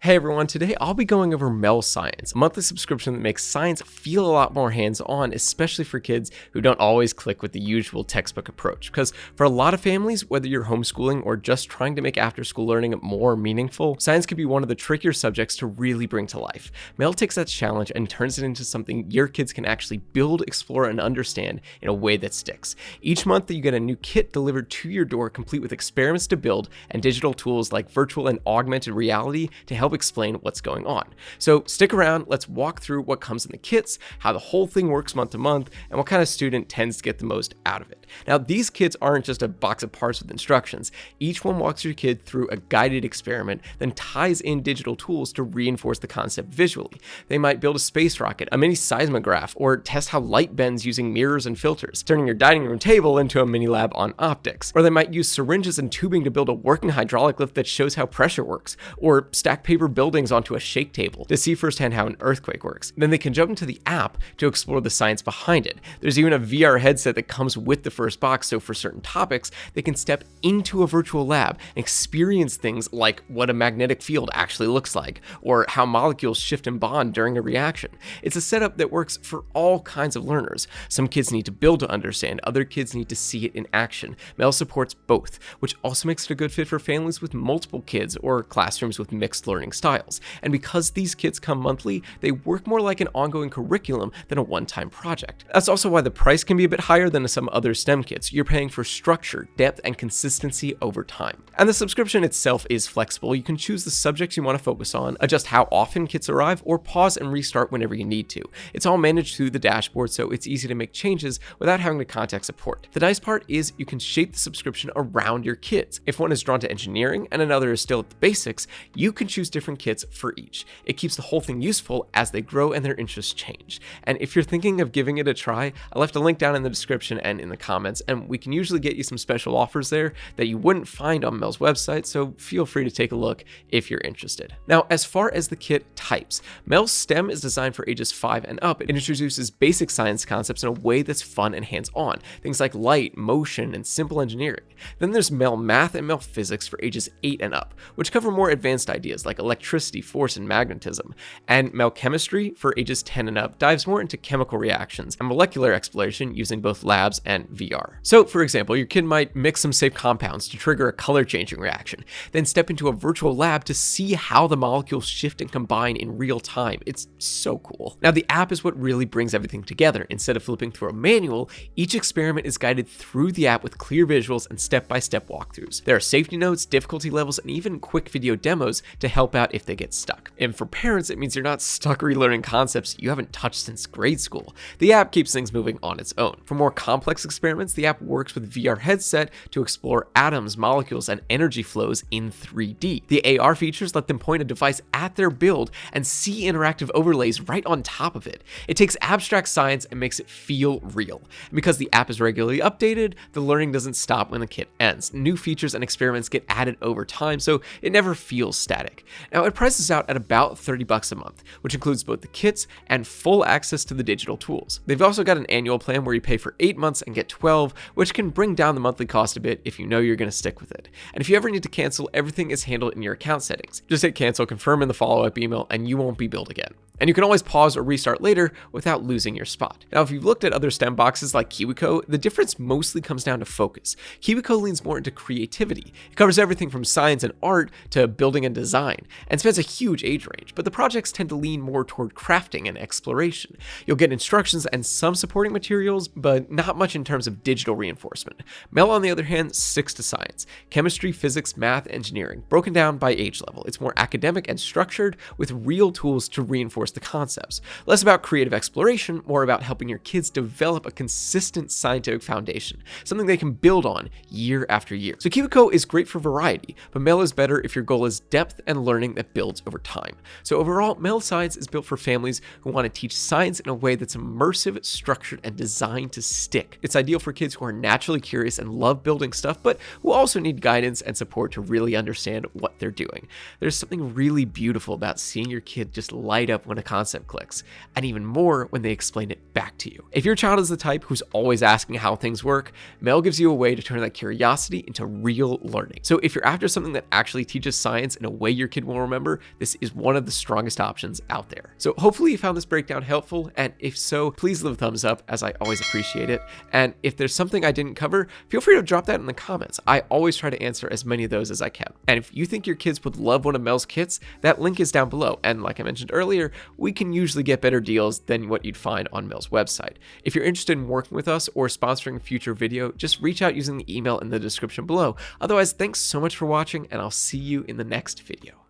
Hey everyone, today I'll be going over MEL Science, a monthly subscription that makes science feel a lot more hands-on, especially for kids who don't always click with the usual textbook approach. Because for a lot of families, whether you're homeschooling or just trying to make after-school learning more meaningful, science can be one of the trickier subjects to really bring to life. MEL takes that challenge and turns it into something your kids can actually build, explore, and understand in a way that sticks. Each month you get a new kit delivered to your door, complete with experiments to build and digital tools like virtual and augmented reality to help explain what's going on. So stick around, let's walk through what comes in the kits, how the whole thing works month to month, and what kind of student tends to get the most out of it. Now, these kits aren't just a box of parts with instructions. Each one walks your kid through a guided experiment, then ties in digital tools to reinforce the concept visually. They might build a space rocket, a mini seismograph, or test how light bends using mirrors and filters, turning your dining room table into a mini lab on optics. Or they might use syringes and tubing to build a working hydraulic lift that shows how pressure works, or stack paper buildings onto a shake table to see firsthand how an earthquake works. Then they can jump into the app to explore the science behind it. There's even a VR headset that comes with the first box, so for certain topics, they can step into a virtual lab and experience things like what a magnetic field actually looks like, or how molecules shift and bond during a reaction. It's a setup that works for all kinds of learners. Some kids need to build to understand, other kids need to see it in action. MEL supports both, which also makes it a good fit for families with multiple kids or classrooms with mixed learning styles. And because these kits come monthly, they work more like an ongoing curriculum than a one-time project. That's also why the price can be a bit higher than some other STEM kits. You're paying for structure, depth, and consistency over time. And the subscription itself is flexible. You can choose the subjects you want to focus on, adjust how often kits arrive, or pause and restart whenever you need to. It's all managed through the dashboard, so it's easy to make changes without having to contact support. The nice part is you can shape the subscription around your kids. If one is drawn to engineering and another is still at the basics, you can choose different kits for each. It keeps the whole thing useful as they grow and their interests change. And if you're thinking of giving it a try, I left a link down in the description and in the comments, and we can usually get you some special offers there that you wouldn't find on MEL's website, so feel free to take a look if you're interested. Now, as far as the kit types, MEL STEM is designed for ages 5 and up. It introduces basic science concepts in a way that's fun and hands-on, things like light, motion, and simple engineering. Then there's MEL Math and MEL Physics for ages 8 and up, which cover more advanced ideas like electricity, force, and magnetism. And MEL Chemistry for ages 10 and up dives more into chemical reactions and molecular exploration using both labs and VR. So, for example, your kid might mix some safe compounds to trigger a color-changing reaction, then step into a virtual lab to see how the molecules shift and combine in real time. It's so cool. Now, the app is what really brings everything together. Instead of flipping through a manual, each experiment is guided through the app with clear visuals and step-by-step walkthroughs. There are safety notes, difficulty levels, and even quick video demos to help out if they get stuck. And for parents, it means you're not stuck relearning concepts you haven't touched since grade school. The app keeps things moving on its own. For more complex experiments, the app works with VR headset to explore atoms, molecules, and energy flows in 3D. The AR features let them point a device at their build and see interactive overlays right on top of it. It takes abstract science and makes it feel real. And because the app is regularly updated, the learning doesn't stop when the kit ends. New features and experiments get added over time, so it never feels static. Now, it prices out at about $30 a month, which includes both the kits and full access to the digital tools. They've also got an annual plan where you pay for 8 months and get 12, which can bring down the monthly cost a bit if you know you're going to stick with it. And if you ever need to cancel, everything is handled in your account settings. Just hit cancel, confirm in the follow-up email, and you won't be billed again. And you can always pause or restart later without losing your spot. Now, if you've looked at other STEM boxes like KiwiCo, the difference mostly comes down to focus. KiwiCo leans more into creativity. It covers everything from science and art to building and design, and spans a huge age range, but the projects tend to lean more toward crafting and exploration. You'll get instructions and some supporting materials, but not much in terms of digital reinforcement. MEL, on the other hand, sticks to science: chemistry, physics, math, engineering, broken down by age level. It's more academic and structured, with real tools to reinforce the concepts. Less about creative exploration, more about helping your kids develop a consistent scientific foundation, something they can build on year after year. So KiwiCo is great for variety, but MEL is better if your goal is depth and learning that builds over time. So overall, MEL Science is built for families who want to teach science in a way that's immersive, structured, and designed to stick. It's ideal for kids who are naturally curious and love building stuff, but who also need guidance and support to really understand what they're doing. There's something really beautiful about seeing your kid just light up when a concept clicks, and even more when they explain it back to you. If your child is the type who's always asking how things work, MEL gives you a way to turn that curiosity into real learning. So if you're after something that actually teaches science in a way your kid will will remember this is one of the strongest options out there. So hopefully you found this breakdown helpful, and if so, please leave a thumbs up, as I always appreciate it. And if there's something I didn't cover, feel free to drop that in the comments. I always try to answer as many of those as I can. And if you think your kids would love one of MEL's kits, that link is down below. And like I mentioned earlier, we can usually get better deals than what you'd find on MEL's website. If you're interested in working with us or sponsoring a future video, just reach out using the email in the description below. Otherwise, thanks so much for watching, and I'll see you in the next video.